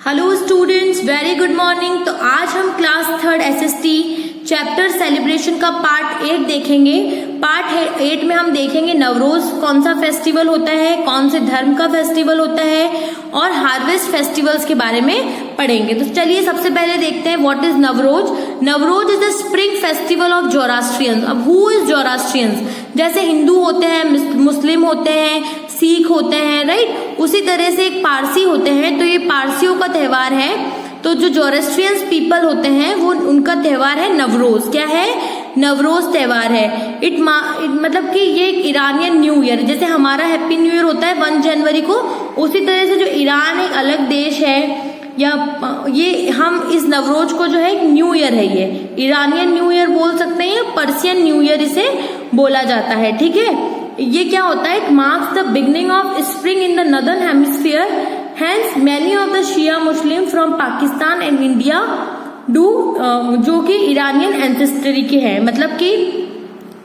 Hello students, very good morning. तो आज हम class third SST chapter celebration का पार्ट 8 देखेंगे। पार्ट 8 में हम देखेंगे नवरोज कौन सा फेस्टिवल होता है, कौन से धर्म का फेस्टिवल होता है और हार्वेस्ट फेस्टिवल्स के बारे में पढ़ेंगे। तो चलिए सबसे पहले देखते हैं what is Navroz. Navroz is the spring festival of Zoroastrians. अब हु इज जोरास्ट्रियंस? जैसे हिंदू होते हैं, मुस्लिम होते हैं, सिख होते हैं, राइट, उसी तरह से एक पारसी होते हैं। तो ये पारसियों का त्योहार है। तो जो जोरास्ट्रियंस पीपल होते हैं वो उनका त्योहार है नवरोज। क्या है? नवरोज त्योहार है। मतलब कि ये एक ईरानियन न्यू ईयर, जैसे हमारा हैप्पी न्यू ईयर होता है 1 जनवरी को, उसी तरह से जो ईरान एक अलग देश है, या ये हम इस नवरोज को जो है एक न्यू ईयर है, ये ईरानियन न्यू ईयर बोल सकते हैं, पर्सियन न्यू ईयर इसे बोला जाता है। ठीक है, ये क्या होता है? It marks the beginning of spring in the northern hemisphere. Hence, many of the Shia Muslim from Pakistan and India do जो कि ईरानियन एंसेस्ट्री के हैं। मतलब कि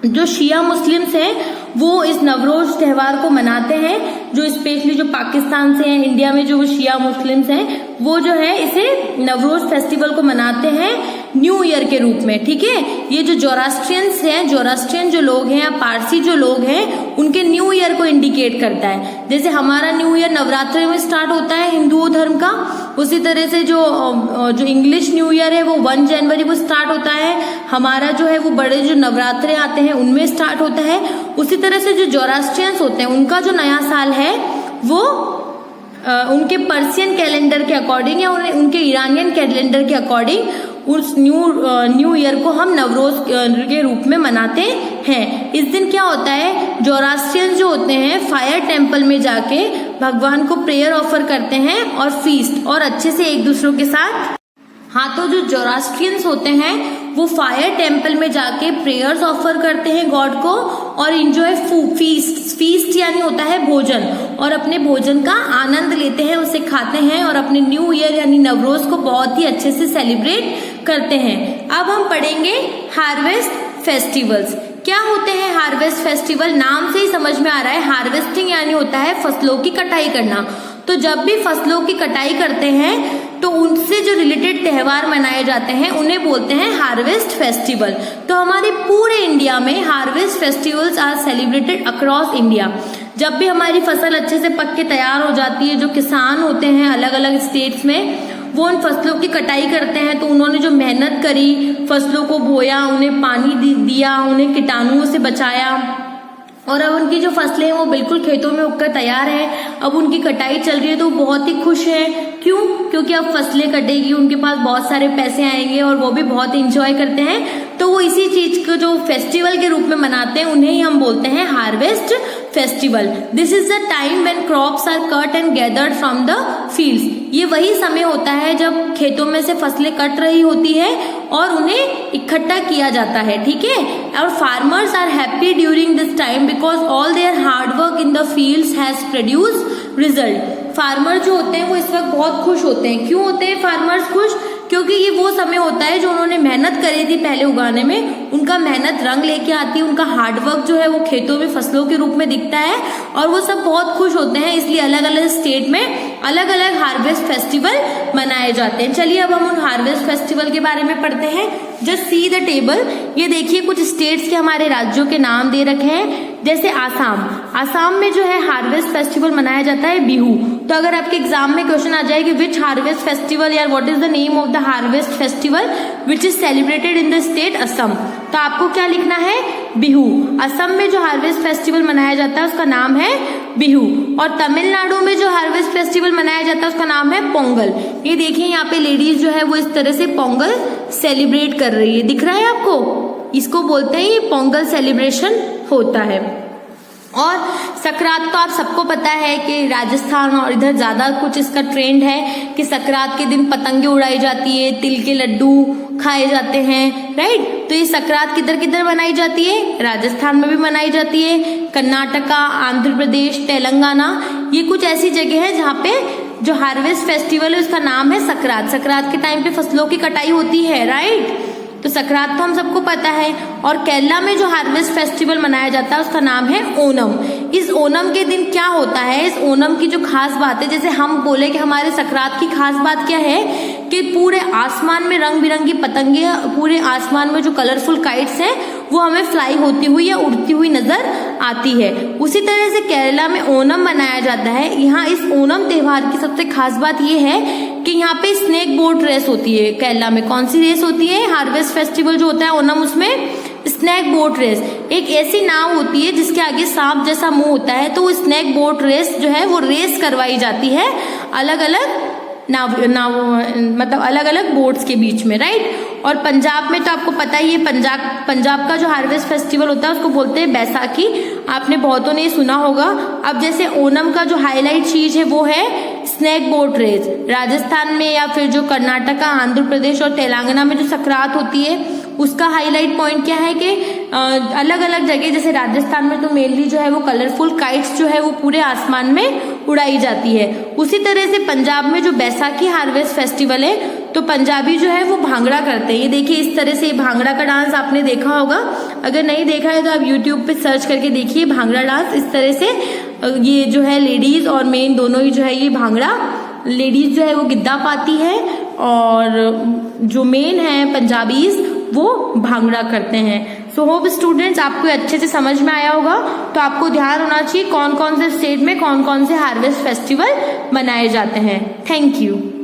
जो शिया मुस्लिम्स हैं वो इस नवरोज त्योहार को मनाते हैं। जो स्पेशली जो पाकिस्तान से हैं, इंडिया में जो शिया मुस्लिम्स हैं वो जो है इसे नवरोज फेस्टिवल को मनाते हैं न्यू ईयर के रूप में। ठीक है, ये जो जोरास्ट्रियंस हैं, जोरास्ट्रियन जो लोग हैं या पारसी जो लोग हैं, उनके न्यू ईयर को इंडिकेट करता है। जैसे हमारा न्यू ईयर नवरात्रि में स्टार्ट होता है हिंदू धर्म का, उसी तरह से जो इंग्लिश न्यू ईयर है वो 1 जनवरी को स्टार्ट होता है। हमारा जो है वो बड़े जो नवरात्रे आते हैं उनमें स्टार्ट होता है। उसी तरह से जो जोरास्ट्रियंस होते हैं उनका जो नया साल है वो उनके पर्सियन कैलेंडर के अकॉर्डिंग या उनके ईरानियन कैलेंडर के अकॉर्डिंग उस न्यू ईयर को हम नवरोज के रूप में मनाते हैं। इस दिन क्या होता है? जोरास्ट्रियंस जो होते हैं फायर टेम्पल में जाके भगवान को प्रेयर ऑफर करते हैं और फीस्ट और अच्छे से एक दूसरों के साथ। हाँ, तो जो जोरास्ट्रियंस होते हैं वो फायर टेम्पल में जाके प्रेयर्स ऑफर करते हैं गॉड को और इंजॉय फीस्ट यानी होता है भोजन, और अपने भोजन का आनंद लेते हैं, उसे खाते हैं और अपने न्यू ईयर यानी नवरोज को बहुत ही अच्छे से सेलिब्रेट करते हैं। अब हम पढ़ेंगे हार्वेस्ट फेस्टिवल्स। क्या होते हैं हार्वेस्ट फेस्टिवल? नाम से ही समझ में आ रहा है, हार्वेस्टिंग यानी होता है फसलों की कटाई करना। तो जब भी फसलों की कटाई करते हैं तो उनसे जो रिलेटेड त्योहार मनाए जाते हैं उन्हें बोलते हैं हार्वेस्ट फेस्टिवल। तो हमारे पूरे इंडिया में harvest festivals are celebrated across India. जब भी हमारी फसल अच्छे से पक के तैयार हो जाती है, जो किसान होते हैं अलग अलग स्टेट्स में, वो उन फसलों की कटाई करते हैं। तो उन्होंने जो मेहनत करी, फसलों को बोया, उन्हें पानी दिया, उन्हें कीटाणुओं से बचाया, और अब उनकी जो फसलें हैं वो बिल्कुल खेतों में उगकर तैयार है। अब उनकी कटाई चल रही है तो वो बहुत ही खुश है। क्यों? क्योंकि अब फसलें कटेगी, उनके पास बहुत सारे पैसे आएंगे और वो भी बहुत इंजॉय करते हैं। तो वो इसी चीज को जो फेस्टिवल के रूप में मनाते हैं उन्हें ही हम बोलते हैं harvest festival. This is the time when crops are cut and gathered from the fields. ये वही समय होता है जब खेतों में से फसलें कट रही होती है और उन्हें इकट्ठा किया जाता है। ठीक है, और farmers are happy during this time because all their hard work in the fields has produce result. Farmer जो होते हैं वो इस वक्त बहुत खुश होते हैं। क्यों होते हैं फार्मर्स खुश? क्योंकि ये वो समय होता है जो उन्होंने मेहनत करी थी पहले उगाने में, उनका मेहनत रंग लेके आती है, उनका हार्डवर्क जो है वो खेतों में फसलों के रूप में दिखता है और वो सब बहुत खुश होते हैं। इसलिए अलग अलग स्टेट में अलग अलग हार्वेस्ट फेस्टिवल मनाए जाते हैं। चलिए अब हम उन हार्वेस्ट फेस्टिवल के बारे में पढ़ते हैं। Just see the table. ये देखिए कुछ स्टेट्स के हमारे राज्यों के नाम दे रखे हैं। जैसे आसाम में जो है हार्वेस्ट फेस्टिवल मनाया जाता है बिहू। तो अगर आपके एग्जाम में क्वेश्चन आ जाए कि विच हार्वेस्ट फेस्टिवल या what is the name of the harvest festival which is celebrated in the state Assam, तो आपको क्या लिखना है? बिहू। असम में जो हार्वेस्ट फेस्टिवल मनाया जाता है उसका नाम है बिहू। और तमिलनाडु में जो हार्वेस्ट फेस्टिवल मनाया जाता है उसका नाम है पोंगल। ये देखिए यहाँ पे लेडीज जो है वो इस तरह से पोंगल सेलिब्रेट कर रही है, दिख रहा है आपको? इसको बोलते हैं ये पोंगल सेलिब्रेशन होता है। और सकरात तो आप सबको पता है कि राजस्थान और इधर ज्यादा कुछ इसका ट्रेंड है कि सकरात के दिन पतंगे उड़ाई जाती है, तिल के लड्डू खाए जाते हैं, राइट। तो ये सकरात किधर किधर मनाई जाती है? राजस्थान में भी मनाई जाती है, कर्नाटका, आंध्र प्रदेश, तेलंगाना, ये कुछ ऐसी जगह है जहाँ पे जो हार्वेस्ट फेस्टिवल है उसका नाम है सकरात। सकरात के टाइम पे फसलों की कटाई होती है, राइट। तो सकरात तो हम सबको पता है। और केरला में जो हार्वेस्ट फेस्टिवल मनाया जाता है उसका नाम है ओनम। इस ओणम के दिन क्या होता है, इस ओणम की जो खास बात है, जैसे हम बोले कि हमारे संक्रांत की खास बात क्या है कि पूरे आसमान में रंग बिरंगी पतंगे, पूरे आसमान में जो कलरफुल काइट्स हैं वो हमें फ्लाई होती हुई या उड़ती हुई नजर आती है। उसी तरह से केरला में ओणम मनाया जाता है। यहाँ इस ओणम त्योहार की सबसे खास बात ये है कि यहाँ पे स्नेक बोट रेस होती है। केरला में कौन सी रेस होती है, हार्वेस्ट फेस्टिवल जो होता है ओणम, उसमें स्नेक बोट रेस, एक ऐसी नाव होती है जिसके आगे सांप जैसा मुंह होता है, तो स्नेक बोट रेस जो है वो रेस करवाई जाती है अलग अलग नाव मतलब अलग अलग बोट्स के बीच में, राइट। और पंजाब में तो आपको पता ही है, पंजाब का जो हार्वेस्ट फेस्टिवल होता है उसको बोलते हैं बैसाखी, आपने बहुतों ने सुना होगा। अब जैसे ओणम का जो हाईलाइट चीज है वो है स्नेक बोट रेस। राजस्थान में या फिर जो कर्नाटका, आंध्र प्रदेश और तेलंगाना में जो संक्रांत होती है उसका हाईलाइट पॉइंट क्या है कि अलग अलग जगह, जैसे राजस्थान में तो मेनली जो है वो कलरफुल काइट्स जो है वो पूरे आसमान में उड़ाई जाती है। उसी तरह से पंजाब में जो बैसाखी हार्वेस्ट फेस्टिवल है तो पंजाबी जो है वो भांगड़ा करते हैं। ये देखिए इस तरह से भांगड़ा का डांस आपने देखा होगा, अगर नहीं देखा है तो आप यूट्यूब पे सर्च करके देखिए भांगड़ा डांस। इस तरह से ये जो है लेडीज और मेन दोनों ही जो है ये भांगड़ा, लेडीज जो है वो गिद्दा पाती है और जो मेन है पंजाबीज वो भांगड़ा करते हैं। सो होप स्टूडेंट्स आपको अच्छे से समझ में आया होगा। तो आपको ध्यान होना चाहिए कौन कौन से स्टेट में कौन कौन से हार्वेस्ट फेस्टिवल मनाए जाते हैं। Thank you.